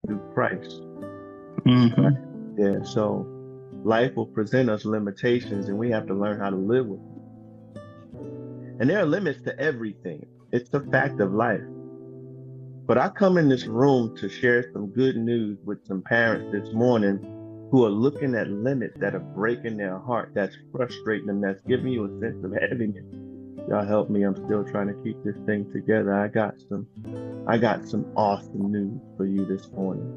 through Christ. Mm-hmm. Yeah, so life will present us limitations and we have to learn how to live with them. And there are limits to everything. It's a fact of life. But I come in this room to share some good news with some parents this morning who are looking at limits that are breaking their heart, that's frustrating them, that's giving you a sense of heaviness. Y'all help me. I'm still trying to keep this thing together. I got some awesome news for you this morning.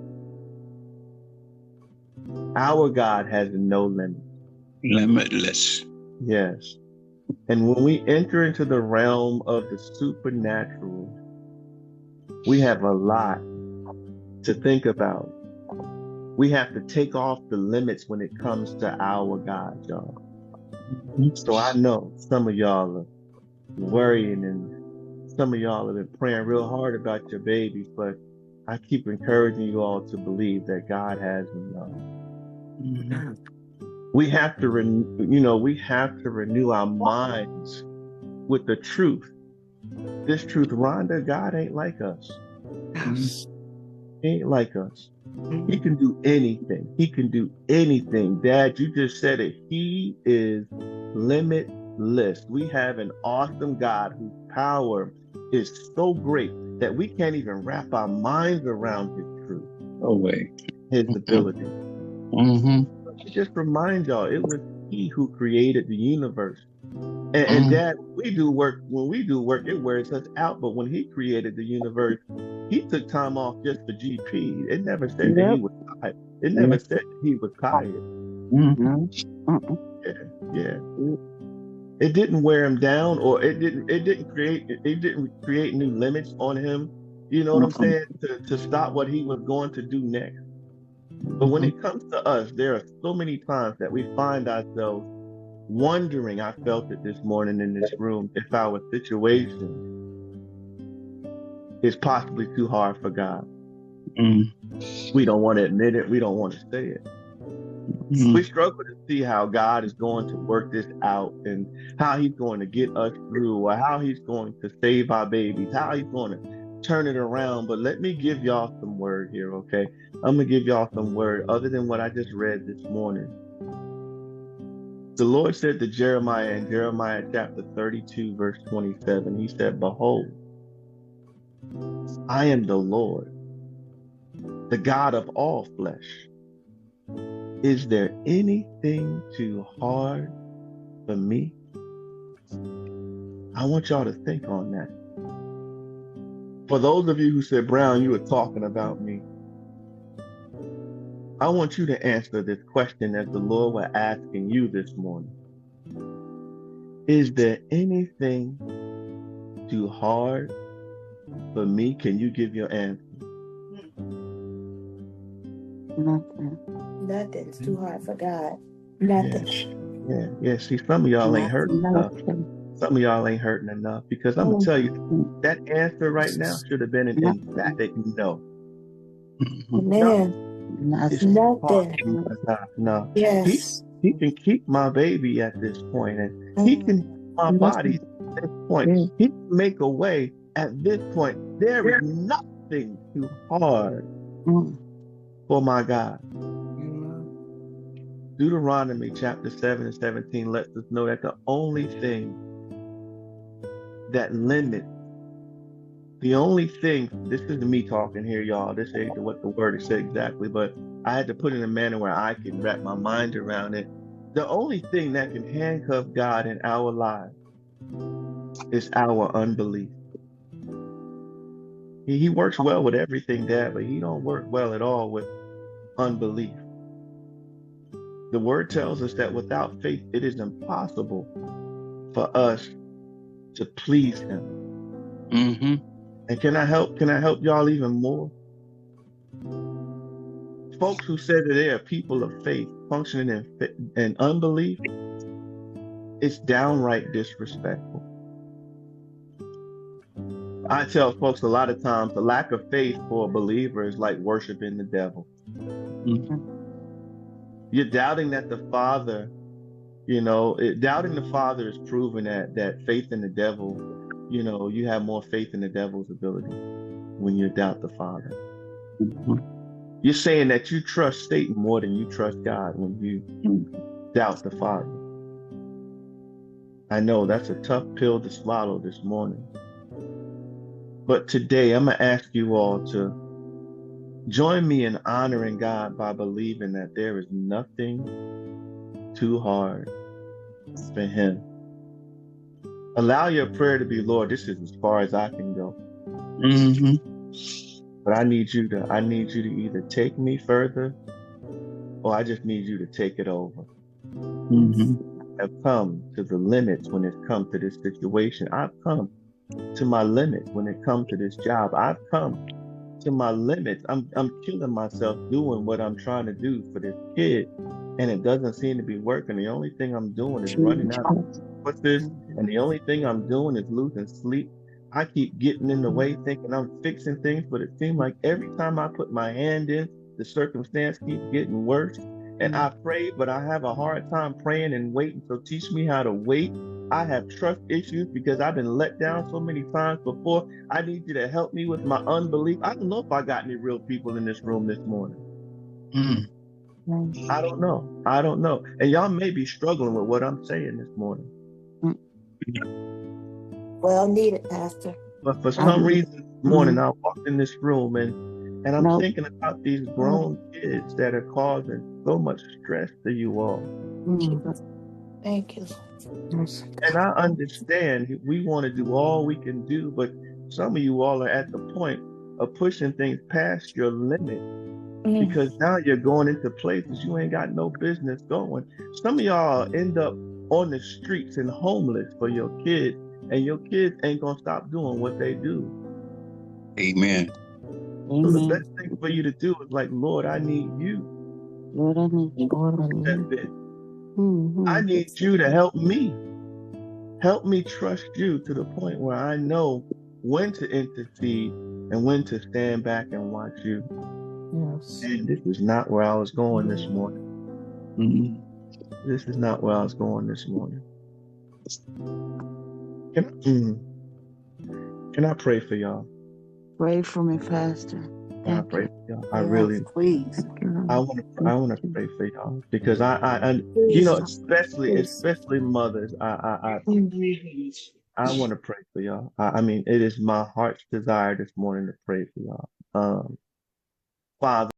Our God has no limit. Limitless. Yes. And when we enter into the realm of the supernatural, we have a lot to think about. We have to take off the limits when it comes to our God, y'all. So I know some of y'all are worrying and some of y'all have been praying real hard about your babies, but I keep encouraging you all to believe that God has them. Mm-hmm. We have to renew our minds with the truth. This truth, Rhonda, God ain't like us. He ain't like us. He can do anything. He can do anything. Dad, you just said it. He is limitless. We have an awesome God whose power is so great that we can't even wrap our minds around his truth. No way. His ability. Mm-hmm. Just remind y'all, it was he who created the universe. And Dad, when we do work, it wears us out. But when he created the universe, he took time off just for GP. It never said that he was tired. It never said that he was tired. Mm-hmm. Yeah. It didn't wear him down, or it didn't create new limits on him. You know what I'm saying? To stop what he was going to do next. But when it comes to us, there are so many times that we find ourselves wondering, I felt it this morning in this room, if our situation is possibly too hard for God. We don't want to admit it. We don't want to say it. We struggle to see how God is going to work this out and how he's going to get us through, or how he's going to save our babies, how he's going to turn it around. But let me give y'all some word here, okay? I'm going to give y'all some word other than what I just read this morning. The Lord said to Jeremiah in Jeremiah chapter 32, verse 27, he said, "Behold, I am the Lord, the God of all flesh. Is there anything too hard for me?" I want y'all to think on that. For those of you who said, "Brown, you were talking about me," I want you to answer this question as the Lord was asking you this morning. Is there anything too hard for me? Can you give your answer? Nothing's too hard for God. Nothing. Yeah. See, some of y'all ain't hurting enough. Some of y'all ain't hurting enough, because I'm gonna tell you, that answer right now should have been an emphatic no. Man, nothing. No. Yes. He can keep my baby at this point, and he can keep my body at this point. He can make a way at this point. There is nothing too hard for my God. Deuteronomy chapter 7 and 17 lets us know that the only thing that limits, the only thing, this isn't me talking here, y'all. This ain't what the word is said exactly, but I had to put it in a manner where I can wrap my mind around it. The only thing that can handcuff God in our lives is our unbelief. He works well with everything, Dad, but he don't work well at all with unbelief. The word tells us that without faith, it is impossible for us to please him. And can I help y'all even more? Folks who say that they are people of faith functioning in unbelief, it's downright disrespectful. I tell folks a lot of times, the lack of faith for a believer is like worshiping the devil. You're doubting that the Father, doubting the Father is proving that faith in the devil, you have more faith in the devil's ability when you doubt the Father. You're saying that you trust Satan more than you trust God when you doubt the Father. I know that's a tough pill to swallow this morning. But today I'm going to ask you all to join me in honoring God by believing that there is nothing too hard for him. Allow your prayer to be, Lord, this is as far as I can go. But I need you to either take me further or I just need you to take it over. I've come to the limits when it's come to this situation. I've come to my limits when it comes to this job. I've come to my limits. I'm killing myself doing what I'm trying to do for this kid, and it doesn't seem to be working. The only thing I'm doing is running out of resources, and the only thing I'm doing is losing sleep. I keep getting in the way thinking I'm fixing things, but it seems like every time I put my hand in, the circumstance keeps getting worse. And I pray, but I have a hard time praying and waiting. So teach me how to wait. I have trust issues because I've been let down so many times before. I need you to help me with my unbelief. I don't know if I got any real people in this room this morning. I don't know. And y'all may be struggling with what I'm saying this morning. Well needed, Pastor. But for some reason this morning, I walked in this room and I'm thinking about these grown kids that are causing so much stress to you all. Thank you. And I understand we want to do all we can do, but some of you all are at the point of pushing things past your limit because now you're going into places you ain't got no business going. Some of y'all end up on the streets and homeless for your kids, and your kids ain't gonna stop doing what they do. Amen. So the best thing for you to do is like, Lord, I need you. Lord, I need you. I need you to help me. Help me trust you to the point where I know when to intercede and when to stand back and watch you. Yes. And this is not where I was going this morning. This is not where I was going this morning. Can I pray for y'all? Pray for me, Pastor. Can I pray for y'all? I really, please. I want to pray for y'all because I you know, especially mothers. I want to pray for y'all. I mean, it is my heart's desire this morning to pray for y'all. Father.